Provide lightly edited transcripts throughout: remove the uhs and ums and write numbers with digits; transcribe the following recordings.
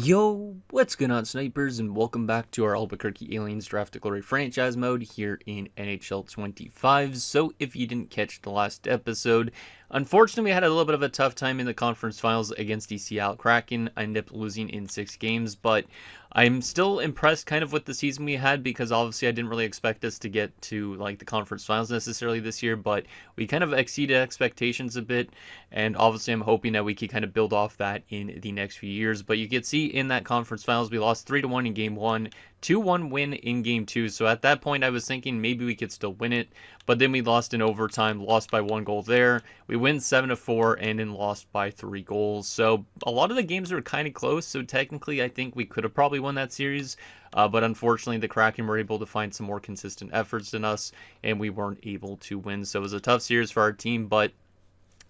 Yo, what's going on, snipers, and welcome back to our Albuquerque Aliens Draft Declare franchise mode here in NHL 25. So, if you didn't catch the last episode, unfortunately, we had a little bit of a tough time in the conference finals against the Seattle Kraken. I ended up losing in 6 games, but I'm still impressed kind of with the season we had because obviously I didn't really expect us to get to like the conference finals necessarily this year, but we kind of exceeded expectations a bit, and obviously I'm hoping that we can kind of build off that in the next few years. But you can see in that conference finals we lost 3-1 in game 1, 2-1 win in game 2. So at that point I was thinking maybe we could still win it, but then we lost in overtime, lost by 1 goal there. We win 7-4 and then lost by 3 goals. So a lot of the games were kind of close, so technically I think we could have probably won that series, but unfortunately the Kraken were able to find some more consistent efforts than us, and we weren't able to win. So it was a tough series for our team, but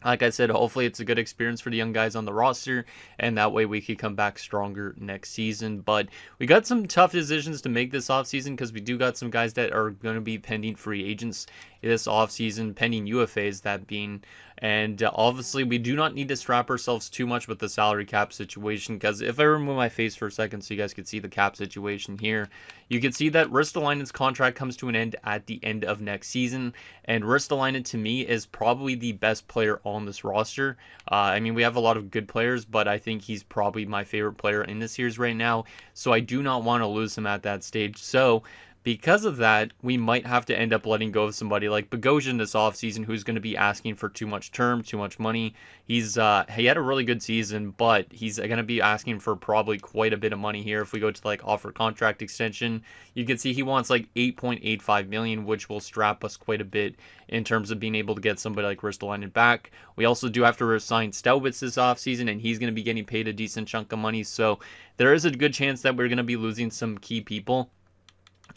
like I said, hopefully it's a good experience for the young guys on the roster, and that way we could come back stronger next season. But we got some tough decisions to make this offseason because we do got some guys that are going to be pending free agents this offseason, pending UFAs that being. And obviously we do not need to strap ourselves too much with the salary cap situation, because if I remove my face for a second so you guys could see the cap situation here, you can see that Ristolainen's contract comes to an end at the end of next season, and Ristolainen to me is probably the best player on this roster. I mean, we have a lot of good players, but I think he's probably my favorite player in this series right now, so I do not want to lose him at that stage. So because of that, we might have to end up letting go of somebody like Bogosian this offseason, who's going to be asking for too much term, too much money. He had a really good season, but he's going to be asking for probably quite a bit of money here. If we go to like offer contract extension, you can see he wants like 8.85 million, which will strap us quite a bit in terms of being able to get somebody like Ristolainen back. We also do have to resign Staubitz this offseason, and he's going to be getting paid a decent chunk of money. So there is a good chance that we're going to be losing some key people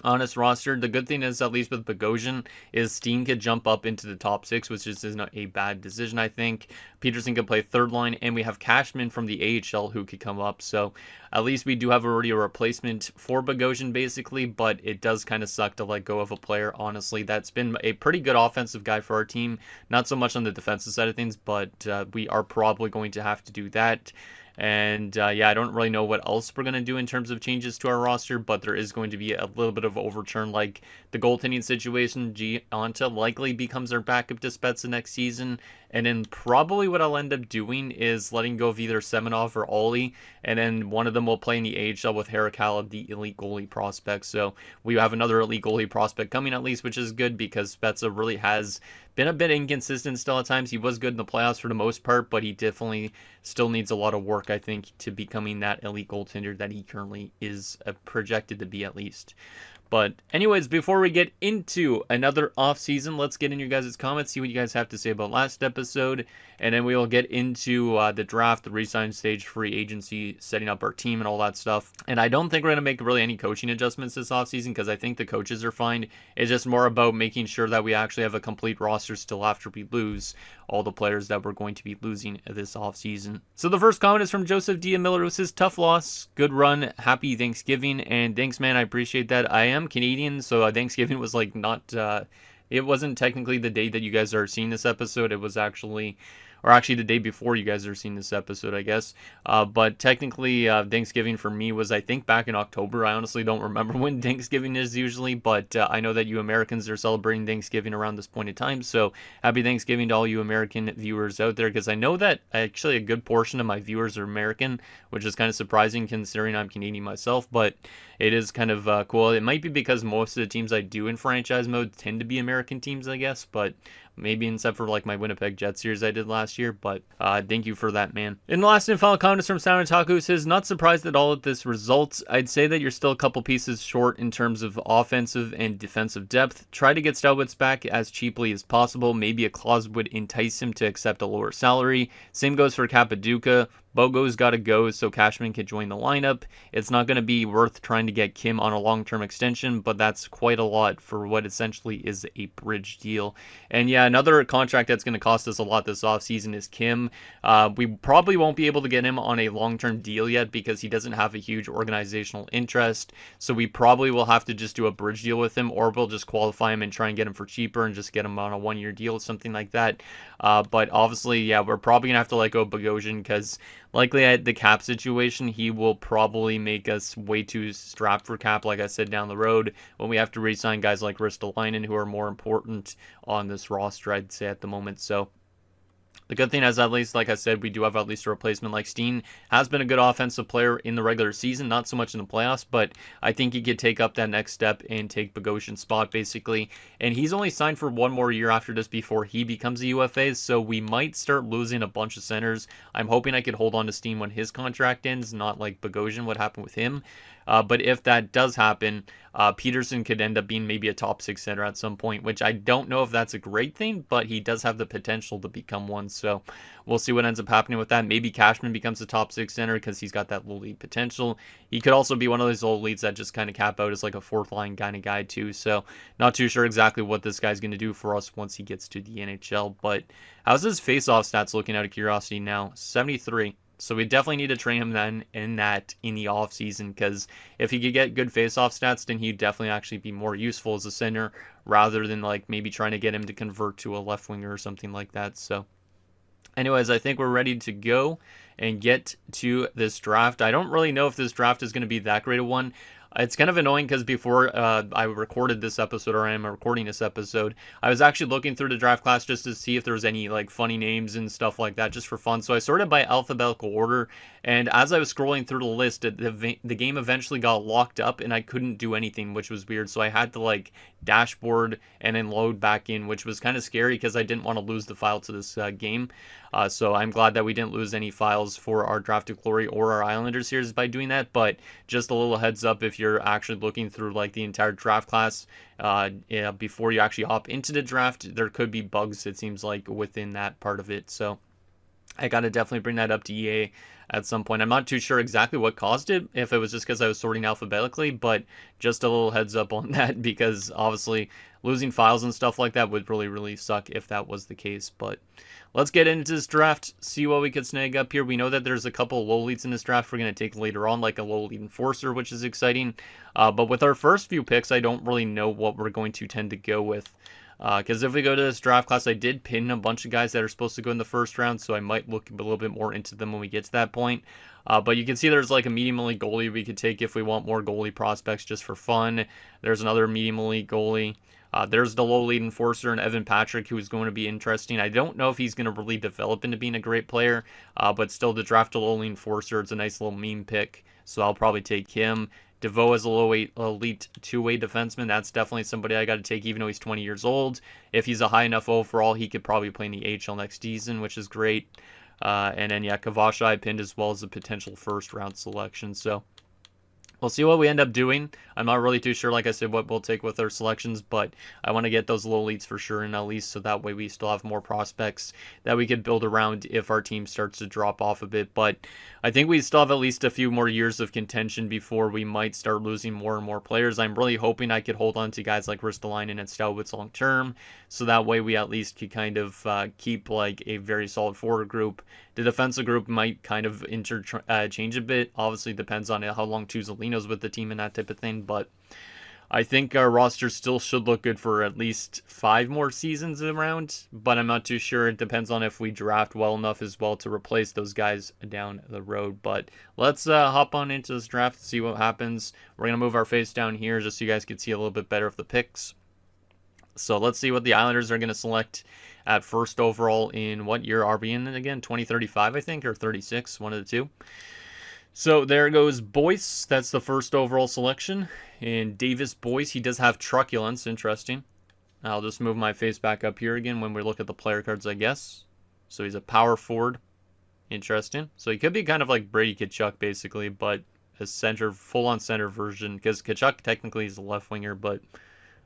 on his roster. The good thing is, at least with Bogosian, is Steen could jump up into the top 6, which is not a bad decision, I think. Peterson could play third line, and we have Cashman from the AHL who could come up. So at least we do have already a replacement for Bogosian, basically, but it does kind of suck to let go of a player, honestly. That's been a pretty good offensive guy for our team. Not so much on the defensive side of things, but we are probably going to have to do that. And yeah, I don't really know what else we're going to do in terms of changes to our roster, but there is going to be a little bit of overturn, like the goaltending situation. Anta likely becomes our backup to Spezza next season, and then probably what I'll end up doing is letting go of either Semenov or Ollie, and then one of them will play in the AHL with Harakala, the elite goalie prospect. So we have another elite goalie prospect coming at least, which is good because Spezza really has been a bit inconsistent still at times. He was good in the playoffs for the most part, but he definitely still needs a lot of work, I think, to becoming that elite goaltender that he currently is projected to be, at least. But anyways, before we get into another offseason, let's get in your guys' comments, see what you guys have to say about last episode, and then we will get into the draft, the re-sign stage, free agency, setting up our team, and all that stuff. And I don't think we're going to make really any coaching adjustments this offseason because I think the coaches are fine. It's just more about making sure that we actually have a complete roster still after we lose all the players that we're going to be losing this offseason. So the first comment is from Joseph D. Miller, who says, tough loss, good run, happy Thanksgiving, and thanks, man, I appreciate that. I am Canadian, so Thanksgiving was like not, it wasn't technically the day that you guys are seeing this episode. It was actually, or actually the day before you guys are seeing this episode, I guess. But technically, Thanksgiving for me was, I think, back in October. I honestly don't remember when Thanksgiving is usually, but I know that you Americans are celebrating Thanksgiving around this point in time. So happy Thanksgiving to all you American viewers out there, because I know that actually a good portion of my viewers are American, which is kind of surprising considering I'm Canadian myself, but it is kind of cool. It might be because most of the teams I do in franchise mode tend to be American teams, I guess, but maybe except for like my Winnipeg Jets series I did last year, but thank you for that, man. And the last and final comment is from Sound Taku, says, not surprised at all at this results. I'd say that you're still a couple pieces short in terms of offensive and defensive depth. Try to get Staubitz back as cheaply as possible. Maybe a clause would entice him to accept a lower salary. Same goes for Capaduca. Bogo's got to go so Cashman can join the lineup. It's not going to be worth trying to get Kim on a long-term extension, but that's quite a lot for what essentially is a bridge deal. And yeah, another contract that's going to cost us a lot this offseason is Kim. We probably won't be able to get him on a long-term deal yet because he doesn't have a huge organizational interest. So we probably will have to just do a bridge deal with him, or we'll just qualify him and try and get him for cheaper and just get him on a one-year deal or something like that. But obviously, yeah, we're probably going to have to let go of Bogosian because, likely at the cap situation, he will probably make us way too strapped for cap, like I said, down the road when we have to re-sign guys like Ristolainen, who are more important on this roster, I'd say, at the moment. So the good thing is, at least, like I said, we do have at least a replacement. Like Steen has been a good offensive player in the regular season, not so much in the playoffs, but I think he could take up that next step and take Bogosian's spot, basically. And he's only signed for one more year after this before he becomes a UFA, so we might start losing a bunch of centers. I'm hoping I could hold on to Steen when his contract ends, not like Bogosian, what happened with him. But if that does happen, Peterson could end up being maybe a top 6 center at some point, which I don't know if that's a great thing, but he does have the potential to become one. So we'll see what ends up happening with that. Maybe Cashman becomes a top 6 center because he's got that low lead potential. He could also be one of those old leads that just kind of cap out as like a fourth line kind of guy too. So not too sure exactly what this guy's going to do for us once he gets to the NHL. But how's his face-off stats looking, out of curiosity now? 73. So we definitely need to train him then in the offseason, because if he could get good face-off stats, then he'd definitely actually be more useful as a center rather than like maybe trying to get him to convert to a left winger or something like that. So anyways, I think we're ready to go and get to this draft. I don't really know if this draft is going to be that great a one. It's kind of annoying because before I recorded this episode, or I am recording this episode, I was actually looking through the draft class just to see if there was any like funny names and stuff like that, just for fun. So I sorted by alphabetical order, and as I was scrolling through the list, the game eventually got locked up, and I couldn't do anything, which was weird. So I had to like dashboard and then load back in, which was kind of scary because I didn't want to lose the file to this game. So I'm glad that we didn't lose any files for our Draft of Glory or our Islanders series by doing that. But just a little heads up, if you're actually looking through like the entire draft class before you actually hop into the draft, there could be bugs, it seems like, within that part of it. So I got to definitely bring that up to EA at some point. I'm not too sure exactly what caused it, if it was just because I was sorting alphabetically, but just a little heads up on that, because obviously losing files and stuff like that would really, really suck if that was the case. But let's get into this draft, see what we could snag up here. We know that there's a couple low leads in this draft we're going to take later on, like a low lead enforcer, which is exciting. But with our first few picks, I don't really know what we're going to tend to go with. Because if we go to this draft class, I did pin a bunch of guys that are supposed to go in the first round, so I might look a little bit more into them when we get to that point. But you can see there's like a medium elite goalie we could take if we want more goalie prospects just for fun. There's another medium elite goalie. There's the low lead enforcer and Evan Patrick, who is going to be interesting. I don't know if he's going to really develop into being a great player, but still, to draft a low lead enforcer, it's a nice little meme pick, so I'll probably take him. DeVoe is a low elite two-way defenseman. That's definitely somebody I got to take, even though he's 20 years old. If he's a high enough overall, he could probably play in the AHL next season, which is great. And then, yeah, Kavacha I pinned as well as a potential first-round selection. So we'll see what we end up doing. I'm not really too sure, like I said, what we'll take with our selections, but I want to get those low leads for sure, and at least so that way we still have more prospects that we could build around if our team starts to drop off a bit. But I think we still have at least a few more years of contention before we might start losing more and more players. I'm really hoping I could hold on to guys like Ristolainen and Stowitz long term, so that way we at least could kind of keep like a very solid forward group. The defensive group might kind of change a bit. Obviously, depends on how long Tuzolino's with the team and that type of thing. But I think our roster still should look good for at least 5 more seasons around. But I'm not too sure. It depends on if we draft well enough as well to replace those guys down the road. But let's hop on into this draft and see what happens. We're going to move our face down here just so you guys can see a little bit better of the picks. So let's see what the Islanders are going to select at first overall. In what year are we in again? 2035, I think, or 36, one of the two. So there goes Boyce. That's the first overall selection. And Davis Boyce, he does have truculence. Interesting. I'll just move my face back up here again when we look at the player cards, I guess. So he's a power forward. Interesting. So he could be kind of like Brady Tkachuk, basically, but a center, full-on center version, because Tkachuk technically is a left winger, but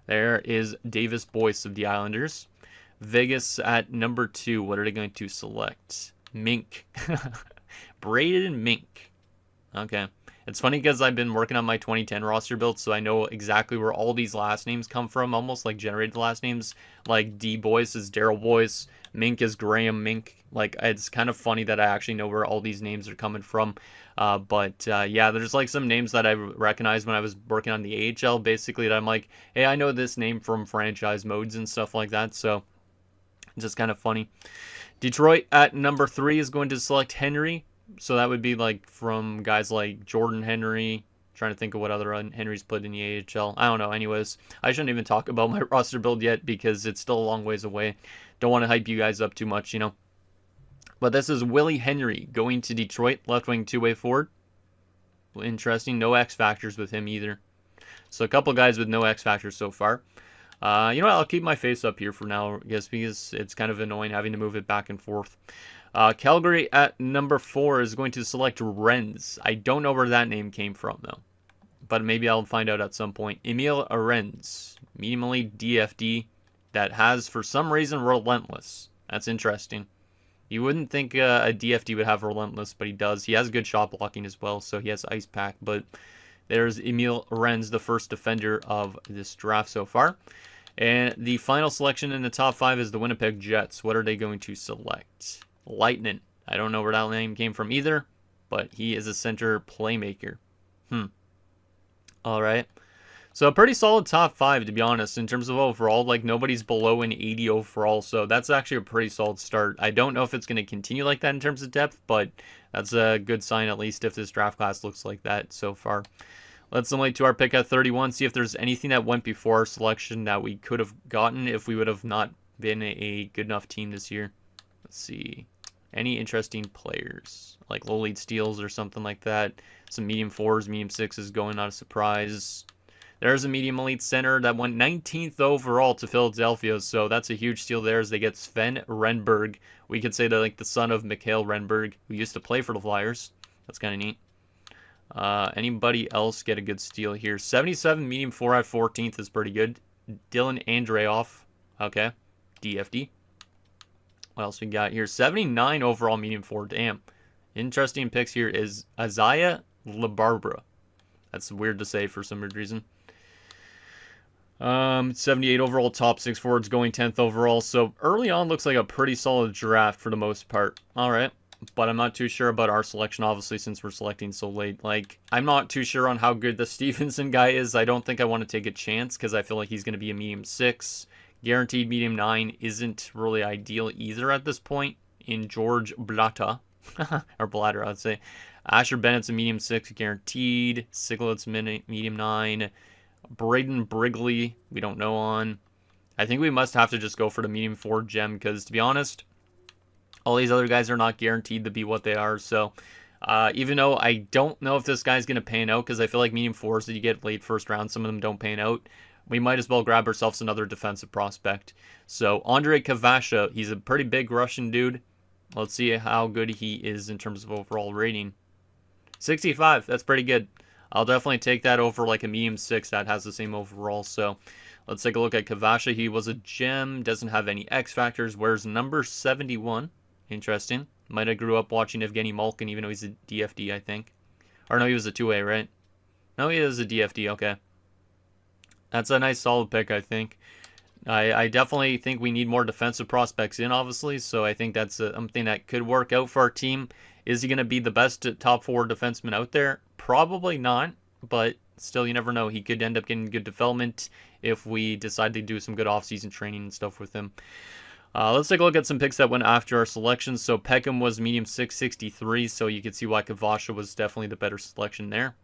there is Davis Boyce of the Islanders. Vegas at number 2. What are they going to select? Mink. Braden Mink. Okay. It's funny because I've been working on my 2010 roster build, so I know exactly where all these last names come from, almost like generated last names. Like D. Boyce is Daryl Boyce. Mink is Graham Mink. Like, it's kind of funny that I actually know where all these names are coming from. But yeah, there's like some names that I recognized when I was working on the AHL, basically, that I'm like, hey, I know this name from franchise modes and stuff like that. So just kind of funny. Detroit at number 3 is going to select Henry So that would be like from guys like Jordan Henry. Trying to think of what other Henrys played in the AHL. I don't know. Anyways, I shouldn't even talk about my roster build yet because it's still a long ways away. Don't want to hype you guys up too much, you know. But this is Willie Henry going to Detroit, left wing two-way forward. Interesting. No X factors with him either. So a couple guys with no X factors so far. You know what? I'll keep my face up here for now, I guess, because it's kind of annoying having to move it back and forth. Calgary at number 4 is going to select Renz. I don't know where that name came from, though. But maybe I'll find out at some point. Emil Renz, medium elite DFD, that has, for some reason, Relentless. That's interesting. You wouldn't think a DFD would have Relentless, but he does. He has good shot blocking as well, so he has Ice Pack. But there's Emil Renz, the first defender of this draft so far. And the final selection in the top 5 is the Winnipeg Jets. What are they going to select? Lightning. I don't know where that name came from either, but he is a center playmaker. All right. So a pretty solid top 5, to be honest, in terms of overall. Like, nobody's below an 80 overall, so that's actually a pretty solid start. I don't know if it's going to continue like that in terms of depth, but that's a good sign, at least, if this draft class looks like that so far. Let's simulate to our pick at 31, see if there's anything that went before our selection that we could have gotten if we would have not been a good enough team this year. Let's see. Any interesting players, like low lead steals or something like that. Some medium 4s, medium 6s going, not a surprise. There's a medium elite center that went 19th overall to Philadelphia, so that's a huge steal there as they get Sven Renberg. We could say that, like, the son of Mikhail Renberg, who used to play for the Flyers. That's kind of neat. Anybody else get a good steal here? 77 medium 4 at 14th is pretty good. Dylan Andreoff. Okay. DFD. What else we got here? 79 overall medium 4. Damn. Interesting picks here is Isaiah LaBarbera. That's weird to say for some weird reason. 78 overall top 6 forwards going 10th overall. So early on looks like a pretty solid draft for the most part. All right. But I'm not too sure about our selection, obviously, since we're selecting so late. Like, I'm not too sure on how good the Stevenson guy is. I don't think I want to take a chance because I feel like he's going to be a medium 6. Guaranteed medium 9 isn't really ideal either at this point in George Blatta. Or Blatter, I'd say. Asher Bennett's a medium 6 guaranteed. Siglet's medium 9. Braden Brigley, we don't know on. I think we must have to just go for the medium 4 gem because, to be honest, all these other guys are not guaranteed to be what they are. So even though I don't know if this guy's going to pan out because I feel like medium 4s that you get late first round, some of them don't pan out. We might as well grab ourselves another defensive prospect. So Andrei Kavasha, he's a pretty big Russian dude. Let's see how good he is in terms of overall rating. 65, that's pretty good. I'll definitely take that over like a medium 6 that has the same overall. So let's take a look at Kavasha. He was a gem, doesn't have any X factors, wears number 71. Interesting. Might have grew up watching Evgeny Malkin, even though he's a DFD, I think. Or no, he was a 2A, right? No, he is a DFD, okay. That's a nice solid pick, I think. I definitely think we need more defensive prospects in, obviously, so I think that's something that could work out for our team. Is he going to be the best top 4 defenseman out there? Probably not, but still, you never know. He could end up getting good development if we decide to do some good offseason training and stuff with him. Let's take a look at some picks that went after our selections. So Peckham was medium 663, so you can see why Kavasha was definitely the better selection there.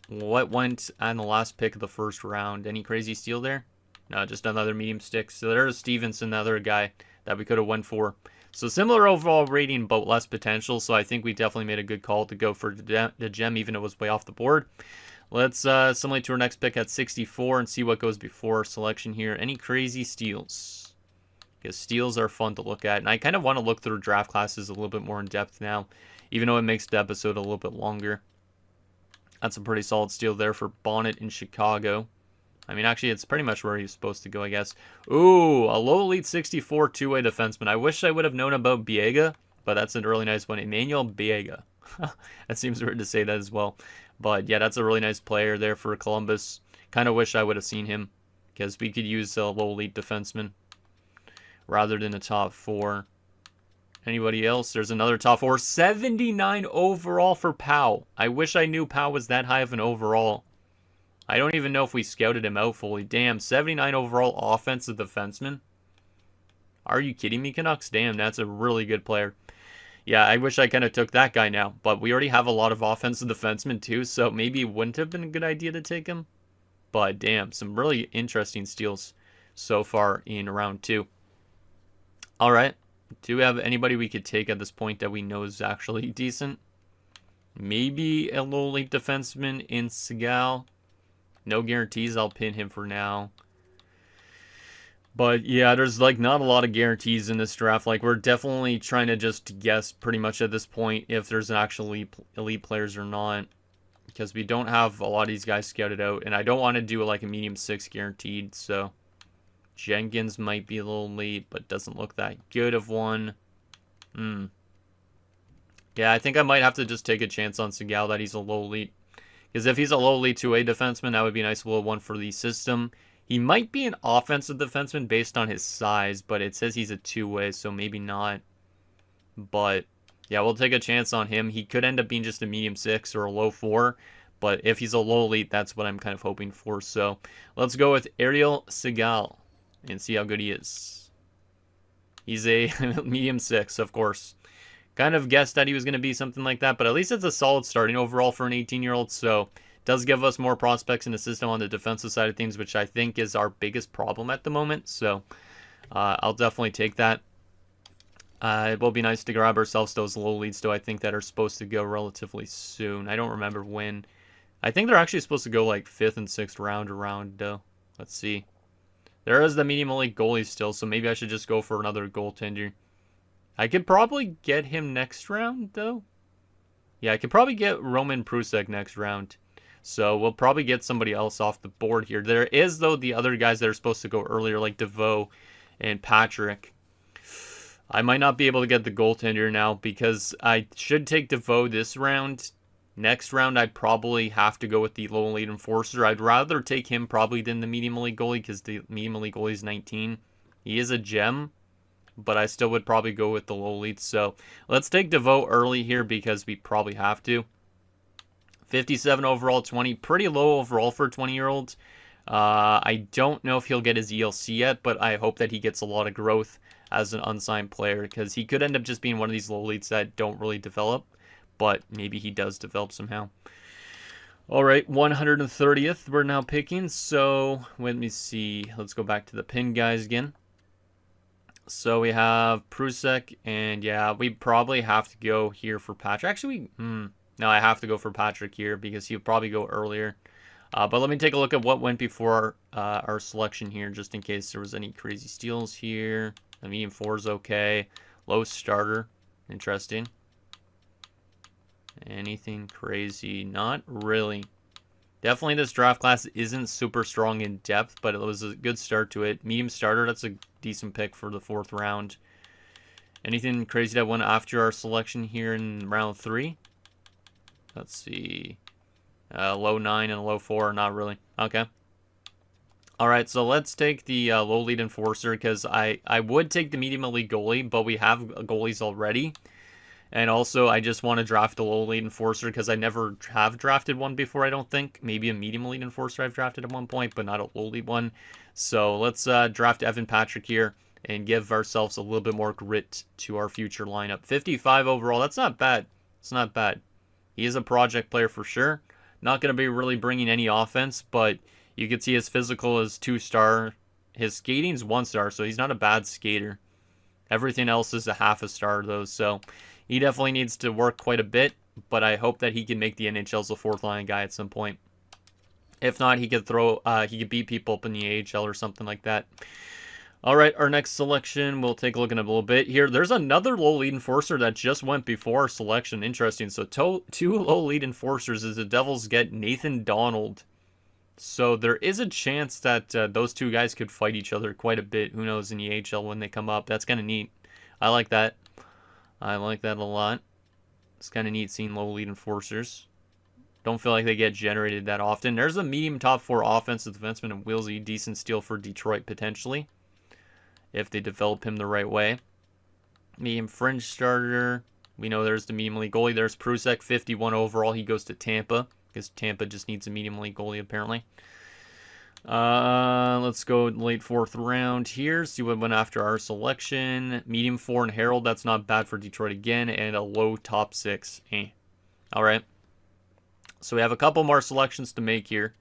What went on the last pick of the first round? Any crazy steal there? No, just another medium 6. So there's Stevenson, the other guy that we could have went for. So similar overall rating, but less potential. So I think we definitely made a good call to go for the gem, even though it was way off the board. Let's simulate to our next pick at 64 and see what goes before our selection here. Any crazy steals? Because steals are fun to look at. And I kind of want to look through draft classes a little bit more in depth now, even though it makes the episode a little bit longer. That's a pretty solid steal there for Bonnet in Chicago. I mean, actually, it's pretty much where he's supposed to go, I guess. Ooh, a low elite 64 two-way defenseman. I wish I would have known about Biega, but that's a really nice one. Emmanuel Biega. That seems weird to say that as well. But yeah, that's a really nice player there for Columbus. Kind of wish I would have seen him because we could use a low elite defenseman rather than a top 4. Anybody else? There's another top 4. 79 overall for Powell. I wish I knew Powell was that high of an overall. I don't even know if we scouted him out fully. Damn, 79 overall offensive defenseman. Are you kidding me, Canucks? Damn, that's a really good player. Yeah, I wish I kind of took that guy now, but we already have a lot of offensive defensemen too, so maybe it wouldn't have been a good idea to take him. But damn, some really interesting steals so far in round 2. All right. Do we have anybody we could take at this point that we know is actually decent? Maybe a low elite defenseman in Segal. No guarantees. I'll pin him for now. But yeah, there's like not a lot of guarantees in this draft. Like we're definitely trying to just guess pretty much at this point if there's actually elite players or not. Because we don't have a lot of these guys scouted out. And I don't want to do like a medium 6 guaranteed. So Jenkins might be a little late, but doesn't look that good of one. Yeah, I think I might have to just take a chance on Segal that he's a low elite. Because if he's a low elite 2A defenseman, that would be a nice little one for the system. He might be an offensive defenseman based on his size, but it says he's a 2-way, so maybe not. But yeah, we'll take a chance on him. He could end up being just a medium 6 or a low 4, but if he's a low elite, that's what I'm kind of hoping for. So let's go with Ariel Segal and see how good he is. He's a medium 6, of course. Kind of guessed that he was going to be something like that, but at least it's a solid starting overall for an 18-year-old, so does give us more prospects in the system on the defensive side of things, which I think is our biggest problem at the moment. So I'll definitely take that. It will be nice to grab ourselves those low leads, though, I think that are supposed to go relatively soon. I don't remember when. I think they're actually supposed to go like 5th and 6th round around, though. Let's see. There is the medium elite goalie still, so maybe I should just go for another goaltender. I could probably get him next round, though. Yeah, I could probably get Roman Prusek next round. So we'll probably get somebody else off the board here. There is, though, the other guys that are supposed to go earlier, like DeVoe and Patrick. I might not be able to get the goaltender now because I should take DeVoe this round. Next round, I'd probably have to go with the low elite enforcer. I'd rather take him probably than the medium elite goalie because the medium elite goalie is 19. He is a gem, but I still would probably go with the low elite. So let's take DeVoe early here because we probably have to. 57 overall, 20. Pretty low overall for a 20-year-old. I don't know if he'll get his ELC yet, but I hope that he gets a lot of growth as an unsigned player because he could end up just being one of these low elites that don't really develop, but maybe he does develop somehow. All right, 130th we're now picking. So let me see. Let's go back to the pin guys again. So we have Prusek, and yeah, we probably have to go here for Patrick. Actually, no, I have to go for Patrick here because he'll probably go earlier. But let me take a look at what went before our selection here, just in case there was any crazy steals here. The medium 4 is okay. Low starter, interesting. Anything crazy? Not really. Definitely this draft class isn't super strong in depth, but it was a good start to it. Medium starter, that's a decent pick for the 4th round. Anything crazy that went after our selection here in round 3? Let's see. Low 9 and low 4, not really. Okay. Alright, so let's take the low lead enforcer because I would take the medium elite goalie, but we have goalies already. And also, I just want to draft a low elite enforcer because I never have drafted one before, I don't think. Maybe a medium elite enforcer I've drafted at one point, but not a low elite one. So let's draft Evan Patrick here and give ourselves a little bit more grit to our future lineup. 55 overall, that's not bad. It's not bad. He is a project player for sure. Not going to be really bringing any offense, but you can see his physical is 2-star. His skating's 1-star, so he's not a bad skater. Everything else is a half a star, though, so he definitely needs to work quite a bit, but I hope that he can make the NHL as a 4th-line guy at some point. If not, he could beat people up in the AHL or something like that. All right, our next selection, we'll take a look in a little bit here. There's another low lead enforcer that just went before our selection. Interesting. So 2 low lead enforcers as the Devils get Nathan Donald. So there is a chance that those 2 guys could fight each other quite a bit. Who knows in the AHL when they come up. That's kind of neat. I like that. I like that a lot. It's kind of neat seeing low lead enforcers. Don't feel like they get generated that often. There's a medium top 4 offensive defenseman in Willsey. Decent steal for Detroit potentially, if they develop him the right way. Medium fringe starter. We know there's the medium elite goalie. There's Prusek, 51 overall. He goes to Tampa because Tampa just needs a medium elite goalie apparently. Let's go late 4th round here. See what went after our selection. Medium 4 and Harold. That's not bad for Detroit again. And a low top 6. All right. So we have a couple more selections to make here.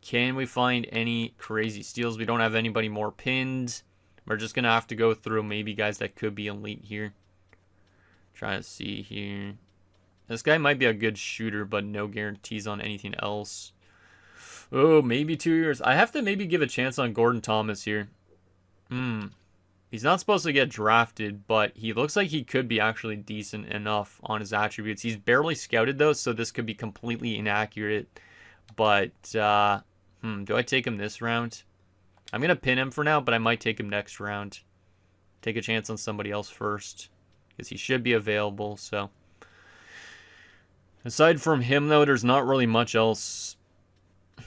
Can we find any crazy steals? We don't have anybody more pinned. We're just going to have to go through maybe guys that could be elite here. Trying to see here. This guy might be a good shooter, but no guarantees on anything else. Oh, maybe 2 years. I have to maybe give a chance on Gordon Thomas here. He's not supposed to get drafted, but he looks like he could be actually decent enough on his attributes. He's barely scouted, though, so this could be completely inaccurate. But, do I take him this round? I'm going to pin him for now, but I might take him next round. Take a chance on somebody else first, because he should be available, so. Aside from him, though, there's not really much else.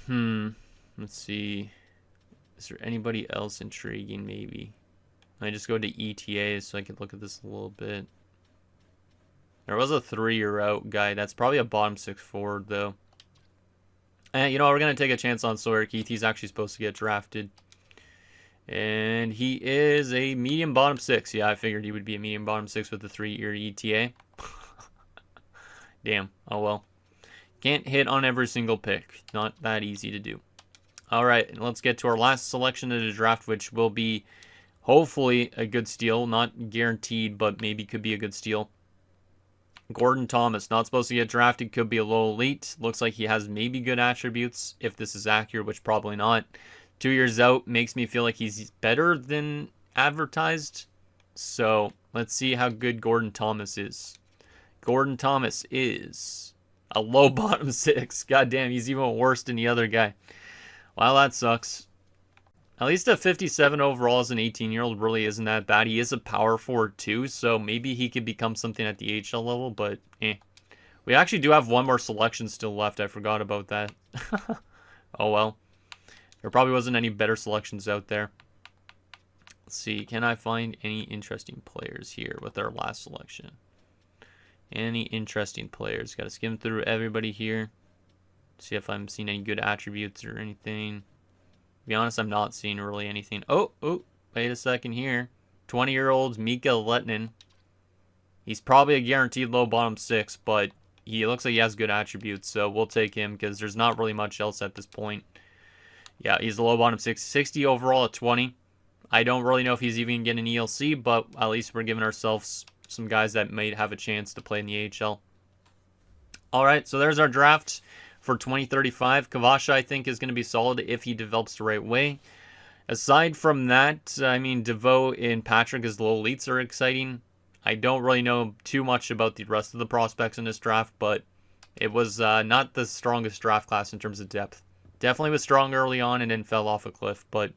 Let's see. Is there anybody else intriguing, maybe? I just go to ETA so I can look at this a little bit. There was a 3-year out guy. That's probably a bottom 6 forward, though. And you know, we're going to take a chance on Sawyer Keith. He's actually supposed to get drafted. And he is a medium bottom 6. Yeah, I figured he would be a medium bottom 6 with the 3-year ETA. Damn. Oh, well. Can't hit on every single pick. Not that easy to do. All right, let's get to our last selection of the draft, which will be hopefully a good steal. Not guaranteed, but maybe could be a good steal. Gordon Thomas, not supposed to get drafted, could be a low elite. Looks like he has maybe good attributes, if this is accurate, which probably not. 2 years out makes me feel like he's better than advertised. So let's see how good Gordon Thomas is. Gordon Thomas is a low bottom 6. God damn, he's even worse than the other guy. Wow, that sucks. At least a 57 overall as an 18-year-old really isn't that bad. He is a power forward too, so maybe he could become something at the AHL level, but We actually do have one more selection still left. I forgot about that. Oh well. There probably wasn't any better selections out there. Let's see, can I find any interesting players here with our last selection? Any interesting players? Got to skim through everybody here. See if I'm seeing any good attributes or anything. To be honest, I'm not seeing really anything. Oh, wait a second here. 20-year-old Mika Lettinen. He's probably a guaranteed low bottom 6, but he looks like he has good attributes, so we'll take him because there's not really much else at this point. Yeah, he's a low bottom 6. 60 overall at 20. I don't really know if he's even getting an ELC, but at least we're giving ourselves some guys that might have a chance to play in the AHL. All right, so there's our draft for 2035. Kavasha, I think, is going to be solid if he develops the right way. Aside from that, I mean, DeVoe and Patrick as low elites are exciting. I don't really know too much about the rest of the prospects in this draft, but it was not the strongest draft class in terms of depth. Definitely was strong early on and then fell off a cliff, but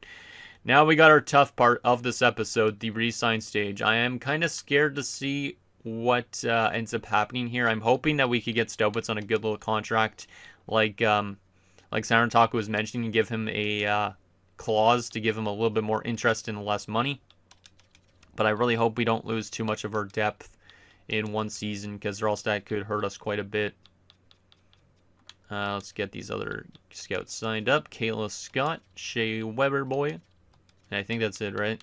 now we got our tough part of this episode, the re-sign stage. I am kind of scared to see what ends up happening here. I'm hoping that we could get Staubitz on a good little contract, like Sarantaka was mentioning, and give him a clause to give him a little bit more interest and less money. But I really hope we don't lose too much of our depth in one season, because or else that could hurt us quite a bit. Let's get these other scouts signed up. Kayla Scott, Shea Weber boy. And I think that's it, right?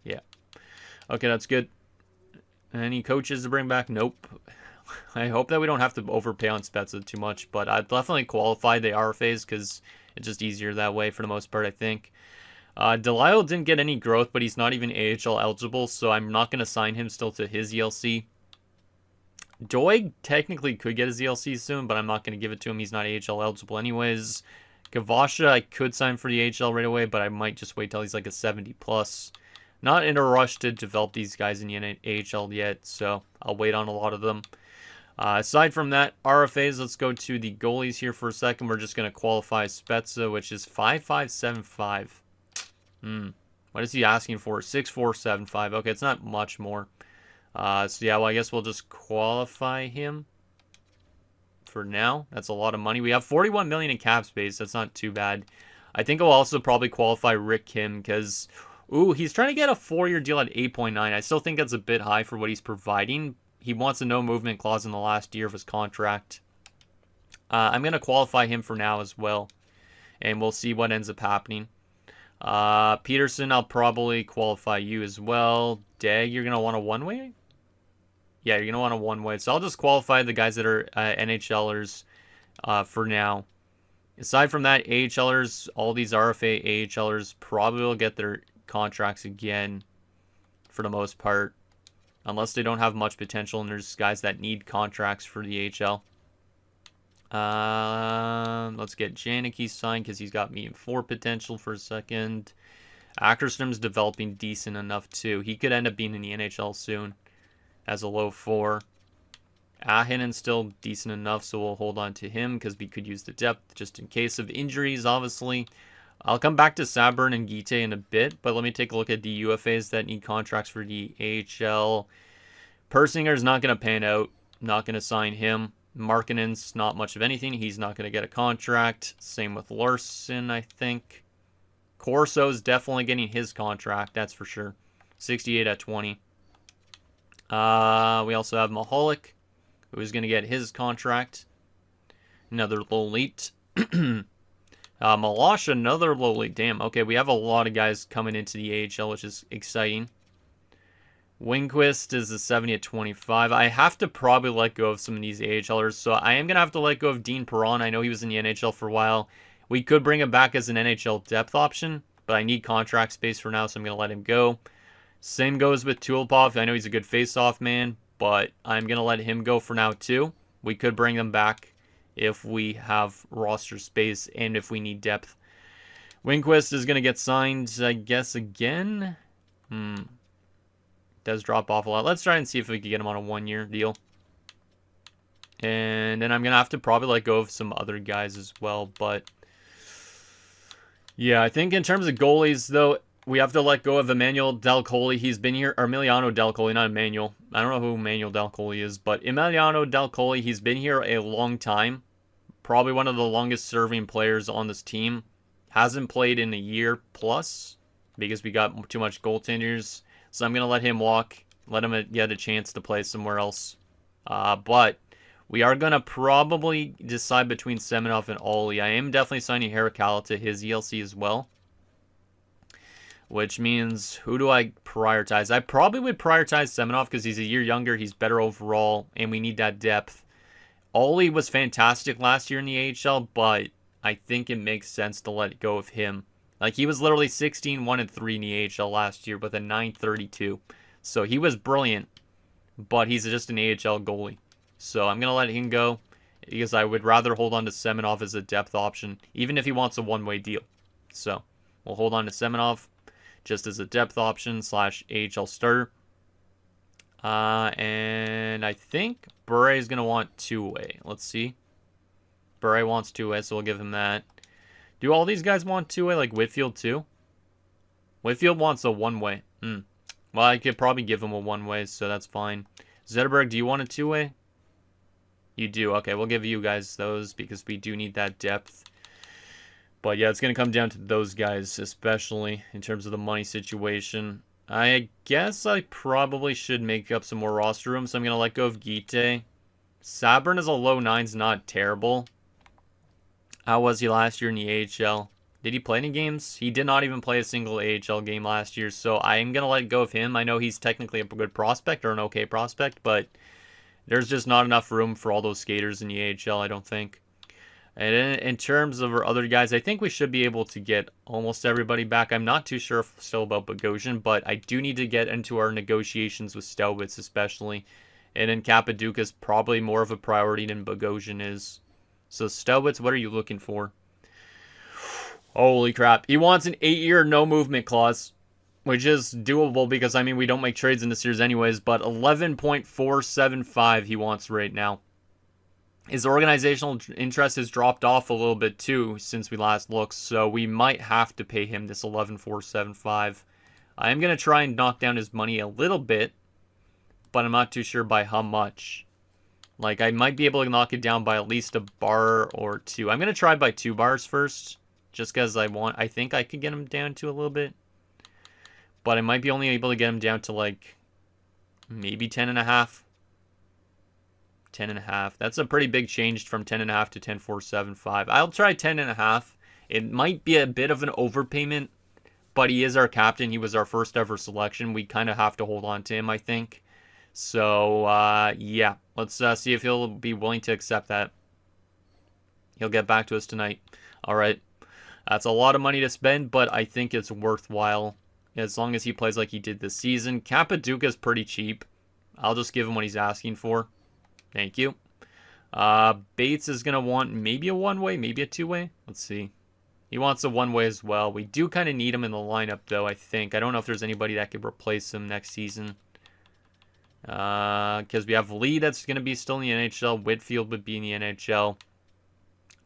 Yeah. Okay, that's good. Any coaches to bring back? Nope. I hope that we don't have to overpay on Spezza too much, but I'd definitely qualify the RFAs because it's just easier that way for the most part, I think. Delisle didn't get any growth, but he's not even AHL eligible, so I'm not going to sign him still to his ELC. Doig technically could get his ELC soon, but I'm not going to give it to him. He's not AHL eligible anyways. Kavasha, I could sign for the AHL right away, but I might just wait till he's like a 70 plus. Not in a rush to develop these guys in the AHL yet, so I'll wait on a lot of them. Aside from that, RFAs, let's go to the goalies here for a second. We're just going to qualify Spezza, which is 5.575. What is he asking for? 6.475. Okay, it's not much more. So yeah, well, I guess we'll just qualify him for now. That's a lot of money. We have 41 million in cap space. That's not too bad. I think I'll also probably qualify Rick Kim because, he's trying to get a 4-year deal at 8.9. I still think that's a bit high for what he's providing. He wants a no movement clause in the last year of his contract. I'm going to qualify him for now as well. and we'll see what ends up happening. Peterson, I'll probably qualify you as well. Dag, you're going to want a one-way? Yeah, you're going to want a one-way. So I'll just qualify the guys that are NHLers for now. Aside from that, AHLers, all these RFA AHLers probably will get their contracts again for the most part. Unless they don't have much potential and there's guys that need contracts for the AHL. Let's get Janicki signed because he's got medium 4 potential for a second. Ackerstrom's developing decent enough too. He could end up being in the NHL soon as a low 4. Ahinen's still decent enough, so we'll hold on to him because we could use the depth just in case of injuries, obviously. I'll come back to Sabern and Guite in a bit, but let me take a look at the UFAs that need contracts for the AHL. Persinger's not going to pan out. Not going to sign him. Markkanen's not much of anything. He's not going to get a contract. Same with Larson, I think. Corso's definitely getting his contract, that's for sure. 68 at 20. We also have Mahalik, who's going to get his contract. Another low elite. Malash, another low elite. Damn, okay, we have a lot of guys coming into the AHL, which is exciting. Winquist is a 70 at 25. I have to probably let go of some of these AHLers, so I am going to have to let go of Dean Perron. I know he was in the NHL for a while. We could bring him back as an NHL depth option, but I need contract space for now, so I'm going to let him go. Same goes with Tulipov. I know he's a good face-off man, but I'm going to let him go for now too. We could bring them back if we have roster space and if we need depth. Winquist is going to get signed, I guess, again. Does drop off a lot. Let's try and see if we can get him on a 1-year deal. And then I'm going to have to probably let go of some other guys as well. But yeah, I think in terms of goalies, though, we have to let go of Emmanuel Del Colli. He's been here, or Emiliano Del Colli, not Emmanuel. I don't know who Emmanuel Del Colli is, but Emiliano Del Colli, he's been here a long time. Probably one of the longest serving players on this team. Hasn't played in a year plus because we got too much goaltenders. So I'm going to let him walk, let him get a chance to play somewhere else. But we are going to probably decide between Semenov and Ollie. I am definitely signing Harakala to his ELC as well. Which means, who do I prioritize? I probably would prioritize Semenov because he's a year younger, he's better overall, and we need that depth. Ollie was fantastic last year in the AHL, but I think it makes sense to let go of him. Like, he was literally 16-1-3 in the AHL last year with a 932. So he was brilliant, but he's just an AHL goalie. So I'm going to let him go because I would rather hold on to Semenov as a depth option, even if he wants a one-way deal. So we'll hold on to Semenov just as a depth option / AHL starter. And I think Bure is going to want two-way. Let's see. Bure wants two-way, so we'll give him that. Do all these guys want two-way, like Whitfield too? Whitfield wants a one-way. Well, I could probably give him a one-way, so that's fine. Zetterberg, do you want a two-way? You do. Okay, we'll give you guys those because we do need that depth. But yeah, it's going to come down to those guys, especially in terms of the money situation. I guess I probably should make up some more roster room, so I'm going to let go of Guite. Sabern is a low 9's not terrible. How was he last year in the AHL? Did he play any games? He did not even play a single AHL game last year, so I am going to let go of him. I know he's technically a good prospect or an okay prospect, but there's just not enough room for all those skaters in the AHL, I don't think. And in terms of our other guys, I think we should be able to get almost everybody back. I'm not too sure still about Bogosian, but I do need to get into our negotiations with Stelwitz especially. And then Cappaduca is probably more of a priority than Bogosian is. So Stelwitz, what are you looking for? Holy crap. He wants an 8-year no movement clause, which is doable because, I mean, we don't make trades in this series anyways, but 11.475 he wants right now. His organizational interest has dropped off a little bit too since we last looked, so we might have to pay him this 11.475. I am going to try and knock down his money a little bit, but I'm not too sure by how much. Like, I might be able to knock it down by at least a bar or two. I'm going to try by 2 bars first, just because I think I could get him down to a little bit. But I might be only able to get him down to, like, maybe 10.5. 10.5. That's a pretty big change from 10.5 to 10.475. I'll try 10.5. It might be a bit of an overpayment, but he is our captain. He was our first ever selection. We kind of have to hold on to him, I think. So, yeah, let's see if he'll be willing to accept that. He'll get back to us tonight. All right. That's a lot of money to spend, but I think it's worthwhile as long as he plays like he did this season. Capaduca's pretty cheap. I'll just give him what he's asking for. Thank you. Bates is going to want maybe a one-way, maybe a two-way. Let's see. He wants a one-way as well. We do kind of need him in the lineup, though, I think. I don't know if there's anybody that could replace him next season. Because we have Lee that's going to be still in the NHL. Whitfield would be in the NHL.